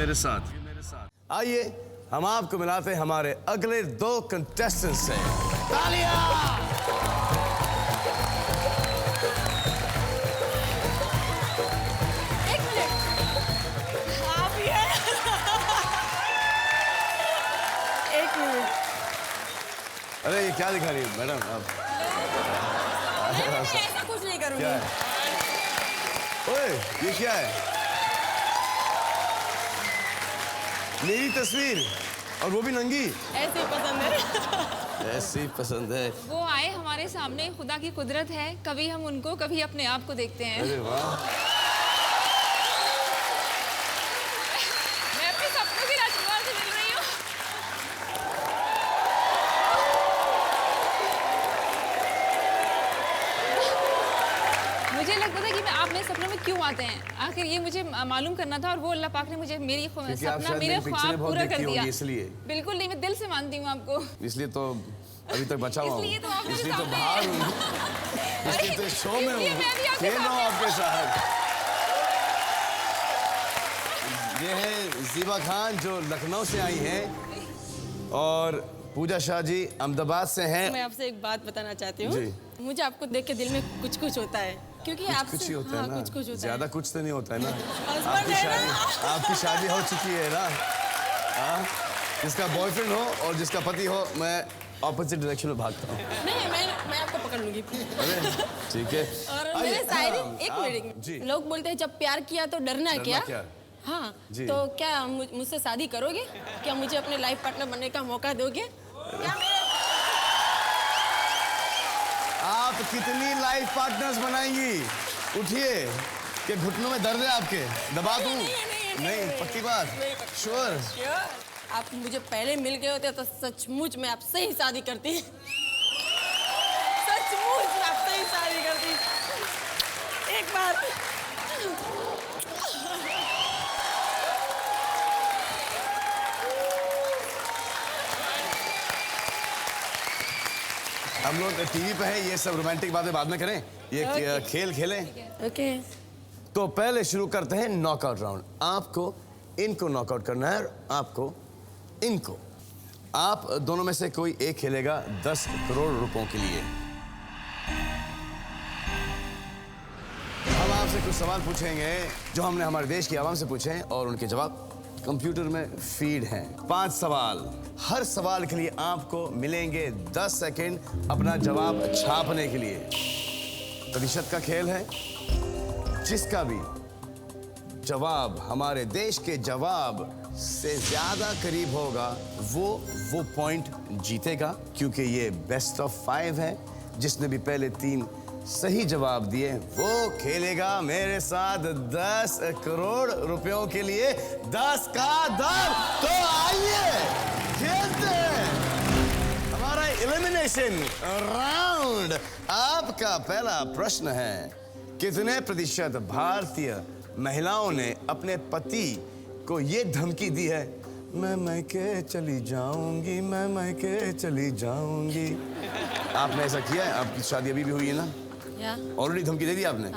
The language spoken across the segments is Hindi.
मेरे साथ। आइए हम आपको मिलाते हैं हमारे अगले 2 कंटेस्टेंट से। तालियां! अरे ये क्या दिखा रही है मैडम आप? ऐसा कुछ नहीं करूँगी। क्या है? ओए ये क्या है? मेरी तस्वीर और वो भी नंगी। ऐसे ही पसंद है। ऐसे ही पसंद है। वो आए हमारे सामने, खुदा की कुदरत है, कभी हम उनको कभी अपने आप को देखते हैं। अरे वाह। मैं अपने सपनों के राजकुमार से मिल रही हूँ। मुझे लगता था कि आप मेरे सपनों में क्यों आते हैं, आखिर ये मुझे मालूम करना था, और वो अल्लाह पाक ने मुझे मेरी सपना, मेरे ख्वाब पूरा कर दिया। इसलिए बिल्कुल नहीं, मैं दिल से मानती हूँ आपको। इसलिए तो अभी तक बचा हुआ हूँ, इसलिए तो आप मेरे इसलिए तो सामने बाहर हूँ, इसलिए तो शो में हूँ, खेल रहा हूँ आपके साथ। ये है ज़ीबा खान जो लखनऊ से आई हैं, और पूजा शाह जी अहमदाबाद से हैं। मैं आपसे एक बात बताना चाहती हूँ। जी। मुझे आपको देख के दिल में कुछ कुछ होता है, क्योंकि आपसे कुछ ही होता है ना, कुछ कुछ होता ज्यादा कुछ तो नहीं होता है ना। हस्बैंड है ना? आपकी शादी हो चुकी है ना। हाँ, जिसका बॉयफ्रेंड हो और जिसका पति हो, मैं ऑपोजिट डायरेक्शन में भागता हूँ। नहीं, मैं आपको पकड़ लूंगी। अरे ठीक है। और मेरे शायरी एक मिनट, जी। लोग बोलते हैं जब प्यार किया तो डरना क्या? हाँ, जी। तो क्या मुझसे शादी करोगे? क्या मुझे अपने लाइफ पार्टनर बनने का मौका दोगे? क्या आप कितनी लाइफ पार्टनर्स बनाएंगी? उठिए, कि घुटनों में दर्द है आपके, दबा दूं? नहीं, पक्की बात? श्योर? आप मुझे पहले मिल गए होते तो सचमुच मैं आपसे ही शादी करती। सचमुच मैं आपसे ही शादी करती। एक बार हम लोग टीवी पे है, ये सब रोमांटिक बातें बाद में करें, ये खेल खेलें। ओके। तो पहले शुरू करते हैं नॉकआउट राउंड। आपको इनको नॉकआउट करना है, आपको इनको। आप दोनों में से कोई एक खेलेगा 10 करोड़ रुपयों के लिए। हम आपसे कुछ सवाल पूछेंगे जो हमने हमारे देश की आवाम से पूछे हैं, और उनके जवाब कंप्यूटर में फीड हैं। 5 सवाल, हर सवाल के लिए आपको मिलेंगे 10 सेकंड अपना जवाब छापने के लिए। प्रतिशत का खेल है, जिसका भी जवाब हमारे देश के जवाब से ज्यादा करीब होगा वो पॉइंट जीतेगा, क्योंकि ये बेस्ट ऑफ 5 है। जिसने भी पहले 3 सही जवाब दिए वो खेलेगा मेरे साथ 10 करोड़ रुपयों के लिए। 10 का दम। तो आइए खेलते हैं हमारा एलिमिनेशन राउंड। आपका पहला प्रश्न है, कितने प्रतिशत भारतीय महिलाओं ने अपने पति को ये धमकी दी है, मैं मैके चली जाऊंगी, मैं मैके चली जाऊंगी? आपने ऐसा किया है? आपकी शादी अभी भी हुई है ना? ऑलरेडी धमकी दे दी आपने?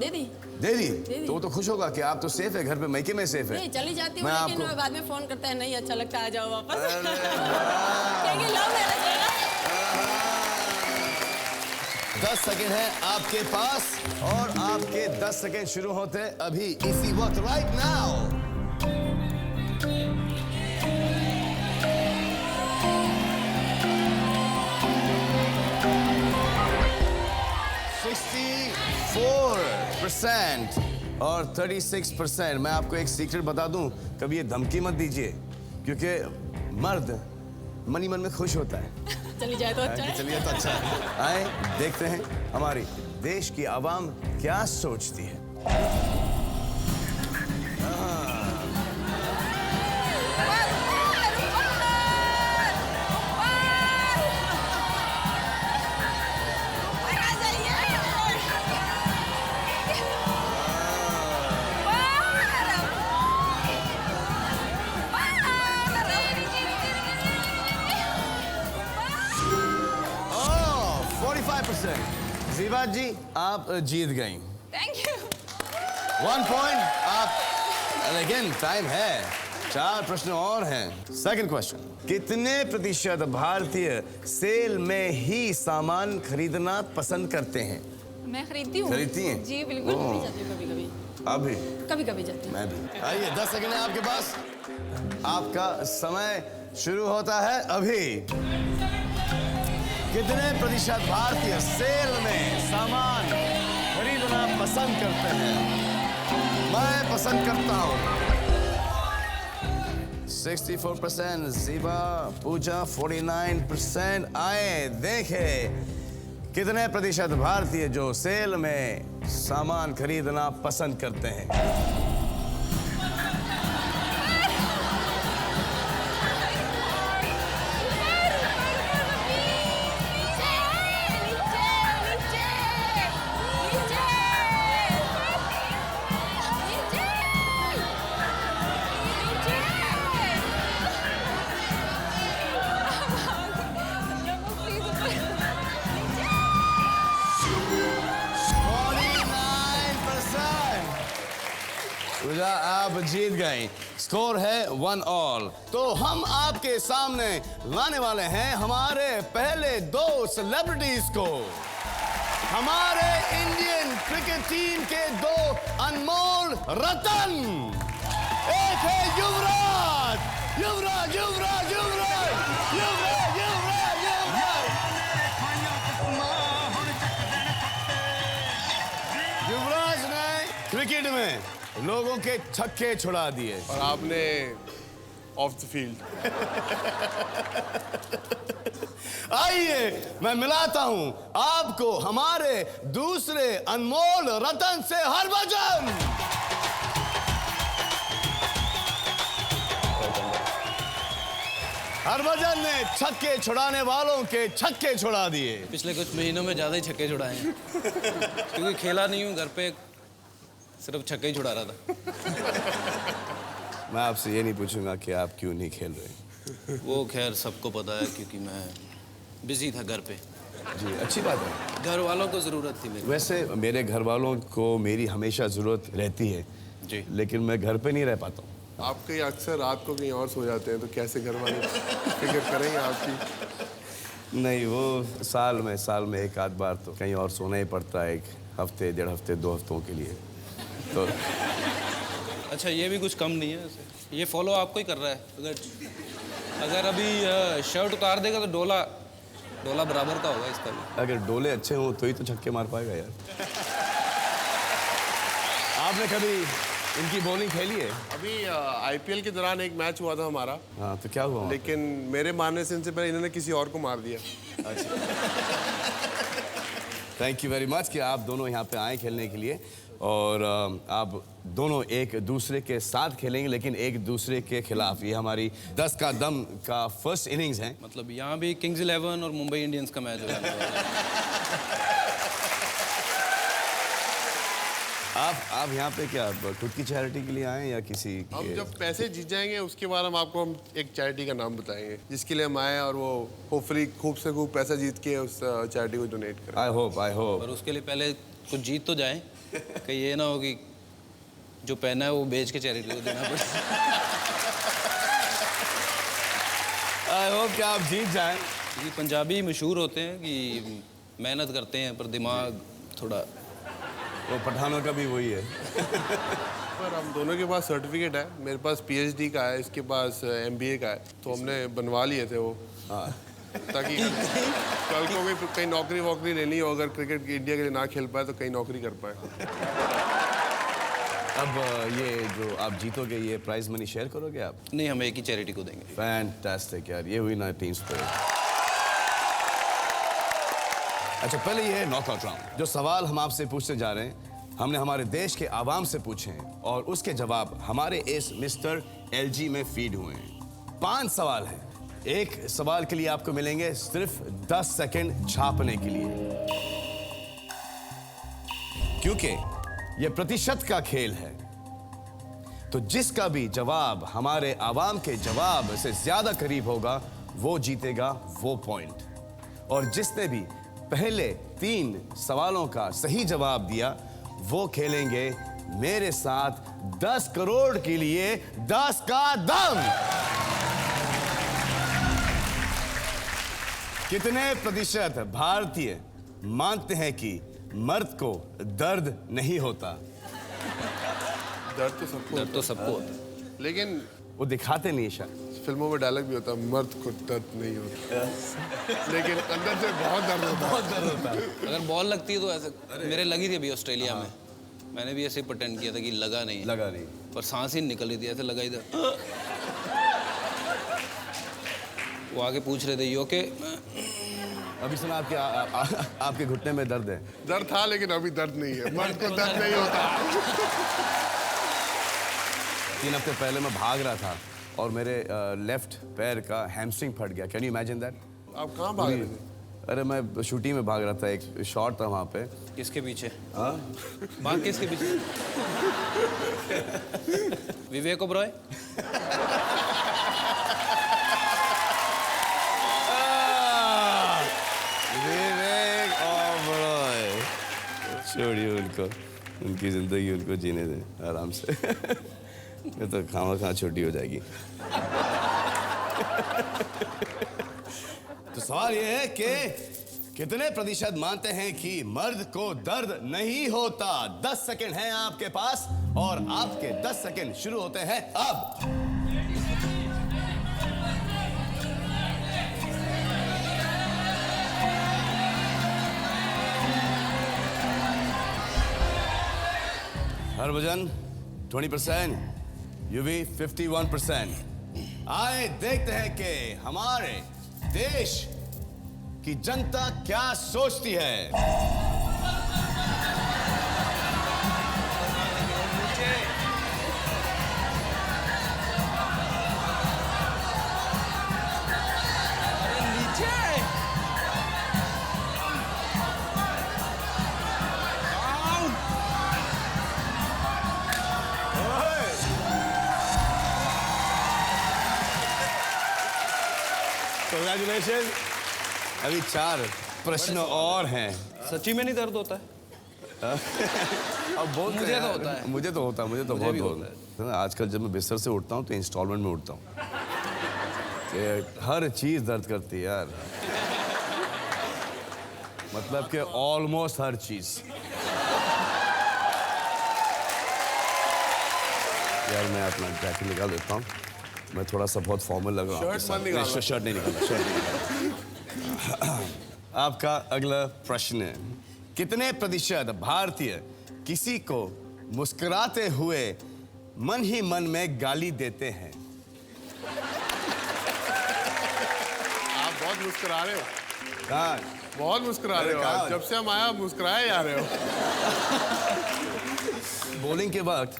दे दी। दे दी? तो वो तो खुश होगा कि आप तो सेफ है, घर पे मैके में सेफ है। नहीं, चली जाती हूँ, लेकिन मैं बाद में फोन करता है, नहीं अच्छा लगता, आ जाओ वापस। अरे 10 सेकंड है आपके पास, और आपके 10 सेकंड शुरू होते हैं अभी इसी वक्त, राइट नाउ। 64% और 36%। मैं आपको एक सीक्रेट बता दूं, कभी ये धमकी मत दीजिए, क्योंकि मर्द मनी मन में खुश होता है। चली जाए तो अच्छा है। चलिए तो अच्छा है। आए देखते हैं हमारी देश की आवाम क्या सोचती है। ज़ीबा जी आप जीत गई। Thank you. 1 पॉइंट आप लेकिन टाइम है, 4 प्रश्न और हैं। सेकंड क्वेश्चन, कितने प्रतिशत भारतीय सेल में ही सामान खरीदना पसंद करते हैं? मैं खरीदती हूँ। खरीदती हैं? जी बिल्कुल। कभी कभी अभी कभी कभी जाती हूँ। मैं भी। आइए 10 सेकंड है आपके पास, आपका समय शुरू होता है अभी। कितने प्रतिशत भारतीय सेल में सामान खरीदना पसंद करते हैं? मैं पसंद करता हूं 64%, ज़ीबा, पूजा 49%। आए देखें कितने प्रतिशत भारतीय जो सेल में सामान खरीदना पसंद करते हैं। पूजा आप जीत गए, स्कोर है 1-1। तो हम आपके सामने लाने वाले हैं हमारे पहले 2 सेलिब्रिटीज को, हमारे इंडियन क्रिकेट टीम के 2 अनमोल रतन। एक है युवराज, युवराज युवराज युवराज युवराज युवराज युवराज युवराज ने क्रिकेट में लोगों के छक्के छुड़ा दिए और आपने ऑफ द फील्ड। आइए मैं मिलाता हूं आपको हमारे दूसरे अनमोल रतन से हरभजन। हरभजन ने छक्के छुड़ाने वालों के छक्के छुड़ा दिए। पिछले कुछ महीनों में ज़्यादा ही छक्के छुड़ाए हैं क्योंकि खेला नहीं हूँ, घर पे सिर्फ छक्के ही छुड़ा रहा था। मैं आपसे ये नहीं पूछूंगा कि आप क्यों नहीं खेल रहे। वो खैर सबको पता है क्योंकि मैं बिजी था घर पे। जी अच्छी बात है। घर वालों को ज़रूरत थी मेरी। वैसे मेरे घर वालों को मेरी हमेशा ज़रूरत रहती है जी, लेकिन मैं घर पे नहीं रह पाता हूँ। आप कहीं अक्सर रात को कहीं और सो जाते हैं तो कैसे घर वाले फिक्र करेंगे आपकी? नहीं, वो साल में एक आध बार तो कहीं और सोना ही पड़ता है, 1 हफ्ते 1.5 हफ्ते 2 हफ्तों के लिए। तो अच्छा ये भी कुछ कम नहीं है वैसे। ये फॉलो आपको ही कर रहा है। अगर अभी शर्ट उतार देगा तो डोला बराबर का होगा इसका भी। अगर डोले अच्छे हों तो ही तो छक्के मार पाएगा यार। आपने कभी इनकी बॉलिंग खेली है? अभी आईपीएल के दौरान एक मैच हुआ था हमारा। हाँ तो क्या हुआ? लेकिन मेरे मानने से इनसे पहले इन्होंने किसी और को मार दिया। थैंक यू वेरी मच कि आप दोनों यहाँ पे आए खेलने के लिए, और आप दोनों एक दूसरे के साथ खेलेंगे लेकिन एक दूसरे के खिलाफ। ये हमारी 10 का दम का फर्स्ट इनिंग्स है। मतलब यहाँ भी किंग्स 11 और मुंबई इंडियंस का मैच हो रहा है। आप यहाँ पे क्या खुद की चैरिटी के लिए आए हैं या किसी हम के? जब पैसे जीत जाएंगे उसके बाद हम आपको एक चैरिटी का नाम बताएंगे जिसके लिए हम आए, और वो होपफुली खूब से खूब पैसा जीत के उस चैरिटी को डोनेट करें। आई होप और उसके लिए पहले कुछ जीत तो जाए, कहीं ये ना हो कि जो पहना है वो बेच के चैरिटी को देना पड़े। आई होप कि आप जीत जाएं। क्योंकि पंजाबी मशहूर होते हैं कि मेहनत करते हैं पर दिमाग थोड़ा। वो पठानों का भी वही है। पर हम दोनों के पास सर्टिफिकेट है, मेरे पास पीएचडी का है, इसके पास एमबीए का है, तो हमने बनवा लिए थे वो। हाँ ताकि कल को भी कहीं नौकरी वोकरी लेनी हो, अगर क्रिकेट इंडिया के लिए ना खेल पाए तो कहीं नौकरी कर पाए। अब ये जो आप जीतोगे ये प्राइज मनी शेयर करोगे आप? नहीं, हम एक ही चैरिटी को देंगे। फैंटास्टिक यार, ये हुई ना टीम स्पिरिट। अच्छा पहले ये है नॉकआउट राउंड। जो सवाल हम आपसे पूछते जा रहे हैं हमने हमारे देश के आवाम से पूछे हैं और उसके जवाब हमारे इस मिस्टर एलजी में फीड हुए हैं। 5 सवाल हैं। एक सवाल के लिए आपको मिलेंगे सिर्फ 10 सेकंड छापने के लिए, क्योंकि यह प्रतिशत का खेल है। तो जिसका भी जवाब हमारे आवाम के जवाब से ज्यादा करीब होगा वो जीतेगा वो पॉइंट, और जिसने भी पहले 3 सवालों का सही जवाब दिया वो खेलेंगे मेरे साथ 10 करोड़ के लिए 10 का दम। कितने प्रतिशत भारतीय मानते हैं कि मर्द को दर्द नहीं होता? दर्द तो सबको होता है। लेकिन वो दिखाते नहीं शायद। फिल्मों में डायलॉग भी होता है, मर्द को दर्द नहीं होता, लेकिन अंदर से बहुत दर्द होता है। बहुत दर्द होता है। अगर बॉल लगती है तो ऐसे मेरे लगी थी अभी ऑस्ट्रेलिया में, मैंने भी ऐसे प्रिटेंड किया था कि लगा नहीं है। लगा नहीं, पर सांस ही निकल रही थी, ऐसे लगा इधर। वो आगे पूछ रहे थे यू ओके? अभी सुना आपके घुटने में दर्द है। दर्द था लेकिन अभी दर्द नहीं है, मर्द को दर्द नहीं होता। 3 हफ्ते पहले मैं भाग रहा था और मेरे लेफ्ट पैर का हैमस्ट्रिंग फट गया। Can you imagine that? आप कहाँ भाग रहे थे? अरे मैं शूटिंग में भाग रहा था, एक शॉट था वहाँ पे। किसके पीछे? हाँ? भाग किसके पीछे? विवेक ओबरॉय? विवेक ओबरॉय। छोड़िए उनको, उनकी जिंदगी उनको जीने दें आराम से। ये तो खामा छोटी हो जाएगी। तो सवाल ये है कि कितने प्रतिशत मानते हैं कि मर्द को दर्द नहीं होता? 10 सेकंड हैं आपके पास और आपके 10 सेकंड शुरू होते हैं अब। हरभजन 20%, यूवी 51%। आए देखते हैं कि हमारे देश की जनता क्या सोचती है। Congratulations। अभी 4 प्रश्न और हैं। सच्ची में नहीं दर्द होता है? अब बहुत मुझे तो होता है। मुझे तो होता है, मुझे तो बहुत होता है। आजकल जब मैं बिस्तर से उठता हूँ तो इंस्टॉलमेंट में उठता हूँ कि हर चीज दर्द करती है यार। मतलब कि ऑलमोस्ट हर चीज। यार मैं अपना जैकेट निकाल देता हूँ, मैं थोड़ा सा बहुत फॉर्मल लग रहा हूँ। शर्ट नहीं निकाला। आपका अगला प्रश्न है, कितने प्रतिशत भारतीय किसी को मुस्कुराते हुए मन ही मन में गाली देते हैं? आप बहुत मुस्कुरा रहे हो। हाँ, बहुत मुस्कुरा रहे हो आप। जब से हम आया मुस्कुराए जा रहे हो। बॉलिंग के वक्त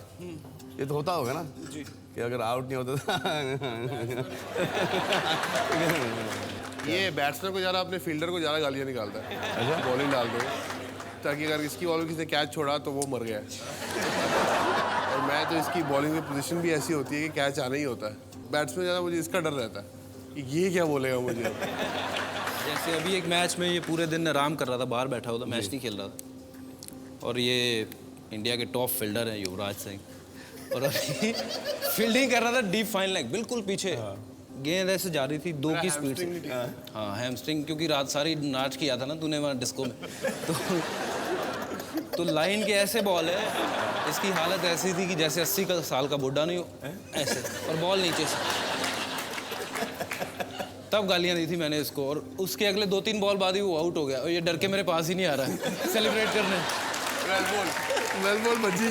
ये तो होता होगा ना जी, कि अगर आउट नहीं होता ये बैट्समैन को ज़्यादा अपने फील्डर को ज़्यादा गालियाँ निकालता है। अच्छा, बॉलिंग डाल दो ताकि अगर इसकी बॉल में किसी ने कैच छोड़ा तो वो मर गया है। और मैं तो इसकी बॉलिंग में पोजीशन भी ऐसी होती है कि कैच आना ही होता है। बैट्समैन ज़्यादा मुझे इसका डर रहता है कि ये क्या बोलेगा मुझे। जैसे अभी एक मैच में ये पूरे दिन आराम कर रहा था, बाहर बैठा हुआ था, मैच नहीं खेल रहा था। और ये इंडिया के टॉप फील्डर हैं युवराज सिंह, और अभी फील्डिंग कर रहा था डीप फाइन लेग, बिल्कुल पीछे। गेंद ऐसे जा रही थी 2 की स्पीड से। हाँ, हैमस्ट्रिंग, क्योंकि रात सारी नाच किया था ना तूने वहाँ डिस्को में। तो लाइन के ऐसे बॉल है, इसकी हालत ऐसी थी कि जैसे 80 साल का बुढ़ा नहीं हो, ऐसे, और बॉल नीचे से। तब गालियाँ दी थी मैंने इसको, और उसके अगले 2-3 बॉल बाद ही वो आउट हो गया, और ये डर के मेरे पास ही नहीं आ रहा है सेलिब्रेट करने। वेल बॉल बची।